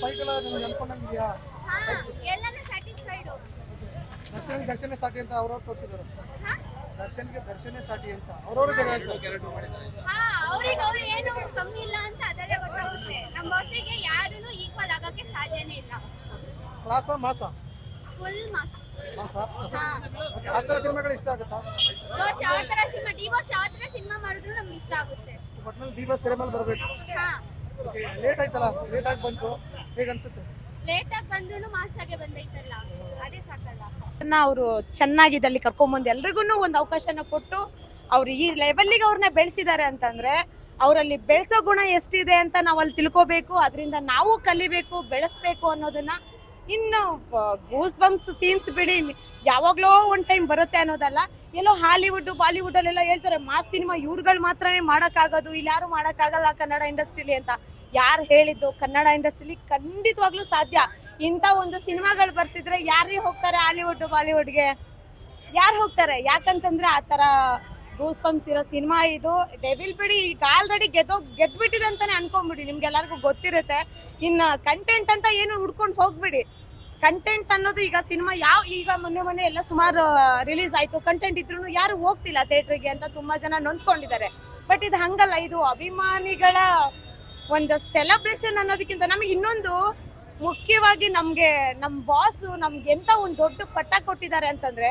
Fight ಎಲ್ಲ ನಿಮ್ಗೆ ಅನ್ಕೊಂಡಂಗಿದ್ಯಾ? ಹಾ ಎಲ್ಲಾನು ಸ್ಯಾಟಿಸ್ಫೈಡ್. ದರ್ಶನ ಸಾಟಿ ಅಂತ ಅವ್ರವ್ರು ತೋರಿಸಿದ್ರು. ದರ್ಶನೇ ಸಾಟಿ ಅಂತ ಅವ್ರವ್ರು ಜನ ಹೇಳ್ತಾರೆ. ಹಾ ಅವ್ರಿಗೆ ಅವ್ರು ಏನು ಕಮ್ಮಿ ಇಲ್ಲ ಅಂತ ಅದರಲ್ಲೇ ಗೊತ್ತಾಗುತ್ತೆ. ನಮ್ಮ ಬಾಸಿಗೆ ಯಾರೂನು ಈಕ್ವಲ್ ಆಗಕ್ಕೆ ಸಾಧ್ಯನೇ ಇಲ್ಲ. ಕ್ಲಾಸ ಮಾಸ ಫುಲ್ ಮಾಸ್. ಮಾಸ ಹಾ ಆ ಥರ ಸಿನಿಮಾಗಳು ಇಷ್ಟ ಆಗುತ್ತಾ? ಬಾಸ್ ಯಾವ ತರ ಸಿನಿಮಾ ಡಿ ಬಾಸ್ ಯಾವ ತರ ಸಿನಿಮಾ ಮಾಡಿದ್ರು ನಮ್ಗೆ ಇಷ್ಟ ಆಗುತ್ತೆ. ಒಟ್ನಲ್ಲಿ ಡಿ ಬಾಸ್ ತೆರೆ ಮೇಲೆ ಬರಬೇಕು. ಹಾ ಲೇಟ್ ಆಯ್ತಲ್ಲ, ಲೇಟ್ ಆಗಿ ಬಂತು, ಹೇಗೆ ಅನ್ಸುತ್ತೆ? ಲೇಟ್ ಆಗಿ ಬಂದ್ರು ಮಾಸ್ ಆಗಿ ಬಂದೈತಲ್ಲ, ಅದೇ ಸಾಕಲ್ಲ. ಅವರು ಚೆನ್ನಾಗಿದ್ದಲ್ಲಿ ಕರ್ಕೊಂಬಂದು ಎಲ್ರಿಗೂ ಒಂದು ಅವಕಾಶನ ಕೊಟ್ಟು ಅವ್ರು ಈ ಲೆವೆಲ್ಗೆ ಅವ್ರನ್ನ ಬೆಳೆಸಿದ್ದಾರೆ ಅಂತಂದ್ರೆ ಅವರಲ್ಲಿ ಬೆಳೆಸೋ ಗುಣ ಎಷ್ಟಿದೆ ಅಂತ ನಾವು ಅಲ್ಲಿ ತಿಳ್ಕೋಬೇಕು. ಅದರಿಂದ ನಾವು ಕಲಿಬೇಕು, ಬೆಳೆಸ್ಬೇಕು ಅನ್ನೋದನ್ನ. ಇನ್ನು ಗೂಸ್ ಬಂಪ್ಸ್ ಸೀನ್ಸ್ ಬಿಡಿ, ಯಾವಾಗ್ಲೋ ಒಂದ್ ಟೈಮ್ ಬರುತ್ತೆ ಅನ್ನೋದಲ್ಲ. ಎಲ್ಲೋ ಹಾಲಿವುಡ್ ಬಾಲಿವುಡ್ ಅಲ್ಲೆಲ್ಲ ಹೇಳ್ತಾರೆ ಮಾಸ್ ಸಿನಿಮಾ ಇವ್ರುಗಳು ಮಾತ್ರನೇ ಮಾಡೋಕ್ಕಾಗೋದು, ಇಲ್ಲಿ ಯಾರು ಮಾಡೋಕ್ಕಾಗಲ್ಲ ಕನ್ನಡ ಇಂಡಸ್ಟ್ರಿಲಿ ಅಂತ. ಯಾರು ಹೇಳಿದ್ದು? ಕನ್ನಡ ಇಂಡಸ್ಟ್ರಿಲಿ ಖಂಡಿತವಾಗ್ಲೂ ಸಾಧ್ಯ. ಇಂಥ ಒಂದು ಸಿನಿಮಾಗಳು ಬರ್ತಿದ್ರೆ ಯಾರೇ ಹೋಗ್ತಾರೆ ಹಾಲಿವುಡ್ ಬಾಲಿವುಡ್ಗೆ? ಯಾರು ಹೋಗ್ತಾರೆ? ಯಾಕಂತಂದ್ರೆ ಆ ಥರ ಗೂಸ್ ಬಂಪ್ಸ್ ಇರೋ ಸಿನಿಮಾ ಇದು. ಡೆವಿಲ್ ಬಿಡಿ ಈಗ ಆಲ್ರೆಡಿ ಗೆದ್ಬಿಟ್ಟಿದೆ ಅಂತಾನೆ ಅನ್ಕೊಂಡ್ಬಿಡಿ, ನಿಮ್ಗೆಲ್ಲರಿಗೂ ಗೊತ್ತಿರುತ್ತೆ. ಇನ್ನು ಕಂಟೆಂಟ್ ಅಂತ ಏನು ಹುಡ್ಕೊಂಡು ಹೋಗ್ಬಿಡಿ. ಕಂಟೆಂಟ್ ಅನ್ನೋದು ಈಗ ಸಿನಿಮಾ ಈಗ ಮೊನ್ನೆ ಎಲ್ಲ ಸುಮಾರು ರಿಲೀಸ್ ಆಯ್ತು, ಕಂಟೆಂಟ್ ಇದ್ರೂ ಯಾರು ಹೋಗ್ತಿಲ್ಲ ಥಿಯೇಟ್ರಿಗೆ ಅಂತ ತುಂಬಾ ಜನ ನೊಂದ್ಕೊಂಡಿದ್ದಾರೆ. ಬಟ್ ಇದು ಹಂಗಲ್ಲ, ಇದು ಅಭಿಮಾನಿಗಳ ಒಂದು ಸೆಲೆಬ್ರೇಷನ್ ಅನ್ನೋದಕ್ಕಿಂತ ನಮಗೆ ಇನ್ನೊಂದು ಮುಖ್ಯವಾಗಿ ನಮ್ಗೆ ನಮ್ಮ ಬಾಸ್ ನಮ್ಗೆ ಎಂತ ಒಂದು ದೊಡ್ಡ ಪಟ್ಟ ಕೊಟ್ಟಿದ್ದಾರೆ ಅಂತಂದ್ರೆ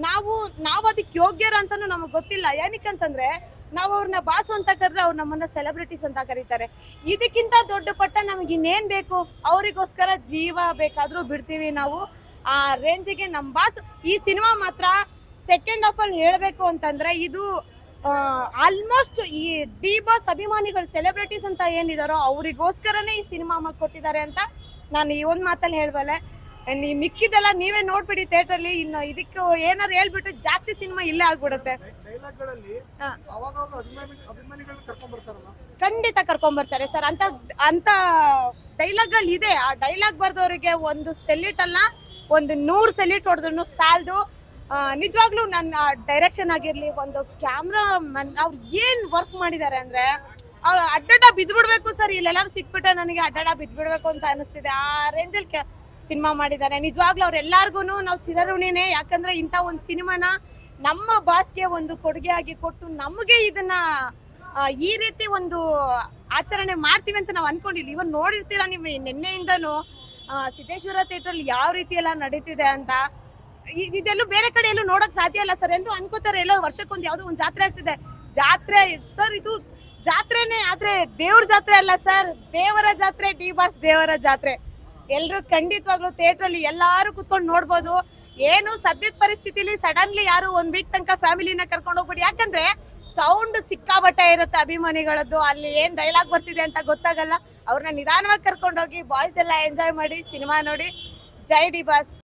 ನಾವು ಅದಕ್ಕೆ ಯೋಗ್ಯರ ಅಂತಾನು ನಮಗೆ ಗೊತ್ತಿಲ್ಲ. ಏನಕ್ಕಂತಂದ್ರೆ ನಾವು ಅವ್ರನ್ನ ಬಾಸು ಅಂತ ಕರೆದ್ರೆ ಅವ್ರು ನಮ್ಮನ್ನ ಸೆಲೆಬ್ರಿಟೀಸ್ ಅಂತ ಕರೀತಾರೆ. ಇದಕ್ಕಿಂತ ದೊಡ್ಡ ಪಟ್ಟ ನಮ್ಗೆ ಇನ್ನೇನ್ ಬೇಕು? ಅವರಿಗೋಸ್ಕರ ಜೀವ ಬೇಕಾದ್ರೂ ಬಿಡ್ತೀವಿ ನಾವು. ಆ ರೇಂಜಿಗೆ ನಮ್ಮ ಬಾಸ್. ಈ ಸಿನಿಮಾ ಮಾತ್ರ ಸೆಕೆಂಡ್ ಹಾಫ್ ಅಲ್ಲಿ ಹೇಳ್ಬೇಕು ಅಂತಂದ್ರೆ ಇದು ಆಲ್ಮೋಸ್ಟ್ ಈ ಡಿ ಬಾಸ್ ಅಭಿಮಾನಿಗಳು ಸೆಲೆಬ್ರಿಟೀಸ್ ಅಂತ ಏನಿದಾರೋ ಅವರಿಗೋಸ್ಕರನೇ ಈ ಸಿನಿಮಾ ಕೊಟ್ಟಿದ್ದಾರೆ ಅಂತ ನಾನು ಈ ಒಂದ್ ಮಾತಲ್ಲಿ ಹೇಳ್ಬಲ್ಲೆ. ಮಿಕ್ಕಿದೆಲ್ಲ ನೀವೇ ನೋಡ್ಬಿಡಿ ಥಿಯೇಟ್ರಲ್ಲಿ. ಇನ್ನು ಇದಕ್ಕೆ ಏನಾರು ಹೇಳ್ಬಿಟ್ಟು ಜಾಸ್ತಿ ಸಿನಿಮಾ ಇಲ್ಲೇ ಆಗ್ಬಿಡುತ್ತೆ. ಖಂಡಿತ ಕರ್ಕೊಂಡ್ ಬರ್ತಾರೆ ಸರ್. ಅಂತ ಡೈಲಾಗ್ಗಳು ಇದೆ. ಆ ಡೈಲಾಗ್ ಬರ್ದವ್ರಿಗೆ ಒಂದು ಸೆಲ್ಯೂಟ್ ಅಲ್ಲ, ಒಂದು 100 ಸೆಲ್ಯೂಟ್ ಹೊಡೆದ್ರು ಸಾಲದು. ನಿಜವಾಗ್ಲೂ ನನ್ನ ಡೈರೆಕ್ಷನ್ ಆಗಿರ್ಲಿ, ಒಂದು ಕ್ಯಾಮ್ರಾ ಅವ್ರು ಏನ್ ವರ್ಕ್ ಮಾಡಿದ್ದಾರೆ ಅಂದ್ರೆ ಅಡ್ಡಡ ಬಿದ್ಬಿಡ್ಬೇಕು ಸರ್. ಇಲ್ಲೆಲ್ಲಾರು ಸಿಕ್ಬಿಟ್ಟೆ ನನಗೆ ಅಡ್ಡಡ ಬಿದ್ಬಿಡ್ಬೇಕು ಅಂತ ಅನಿಸ್ತಿದೆ. ಆ ರೇಂಜಲ್ಲಿ ಸಿನಿಮಾ ಮಾಡಿದ್ದಾರೆ. ನಿಜವಾಗ್ಲೂ ಅವ್ರೆಲ್ಲಾರ್ಗು ನಾವು ಚಿರಋಣಿನೇ. ಯಾಕಂದ್ರೆ ಇಂಥ ಒಂದು ಸಿನಿಮಾನ ನಮ್ಮ ಬಾಸ್ಗೆ ಒಂದು ಕೊಡುಗೆ ಆಗಿ ಕೊಟ್ಟು ನಮಗೆ ಇದನ್ನ ಈ ರೀತಿ ಒಂದು ಆಚರಣೆ ಮಾಡ್ತೀವಿ ಅಂತ ನಾವು ಅನ್ಕೊಂಡಿಲ್ಲ. ಇವನ್ ನೋಡಿರ್ತೀರಾ ನೀವು ನಿನ್ನೆಯಿಂದನೂ ಸಿದ್ದೇಶ್ವರ ಥಿಯೇಟ್ರಲ್ಲಿ ಯಾವ ರೀತಿ ಎಲ್ಲ ನಡೀತಿದೆ ಅಂತ. ಇದೆಲ್ಲೂ ಬೇರೆ ಕಡೆ ಎಲ್ಲೂ ನೋಡಕ್ ಸಾಧ್ಯ ಇಲ್ಲ ಸರ್. ಎಲ್ಲರೂ ಅನ್ಕೋತಾರೆ ಎಲ್ಲೋ ವರ್ಷಕ್ಕೊಂದು ಯಾವ್ದೋ ಒಂದು ಜಾತ್ರೆ ಆಗ್ತಿದೆ. ಜಾತ್ರೆ ಸರ್, ಇದು ಜಾತ್ರೆನೇ, ಆದ್ರೆ ದೇವ್ರ ಜಾತ್ರೆ ಅಲ್ಲ ಸರ್. ದೇವರ ಜಾತ್ರೆ, ಡಿ ಬಾಸ್ ದೇವರ ಜಾತ್ರೆ. ಎಲ್ರು ಖಂಡಿತವಾಗ್ಲೂ ಥಿಯೇಟ್ರಲ್ಲಿ ಎಲ್ಲಾರು ಕುತ್ಕೊಂಡು ನೋಡ್ಬೋದು. ಏನು ಸದ್ಯದ ಪರಿಸ್ಥಿತಿಲಿ ಸಡನ್ಲಿ ಯಾರು 1 ವೀಕ್ ತನಕ ಫ್ಯಾಮಿಲಿನ ಕರ್ಕೊಂಡು ಹೋಗ್ಬಿಡಿ. ಯಾಕಂದ್ರೆ ಸೌಂಡ್ ಸಿಕ್ಕಾಬಟ್ಟೆ ಇರುತ್ತೆ ಅಭಿಮಾನಿಗಳದ್ದು. ಅಲ್ಲಿ ಏನ್ ಡೈಲಾಗ್ ಬರ್ತಿದೆ ಅಂತ ಗೊತ್ತಾಗಲ್ಲ. ಅವ್ರನ್ನ ನಿಧಾನವಾಗಿ ಕರ್ಕೊಂಡೋಗಿ ಬಾಯ್ಸ್ ಎಲ್ಲ ಎಂಜಾಯ್ ಮಾಡಿ ಸಿನಿಮಾ ನೋಡಿ. ಜೈ ಡಿ ಬಾಸ್.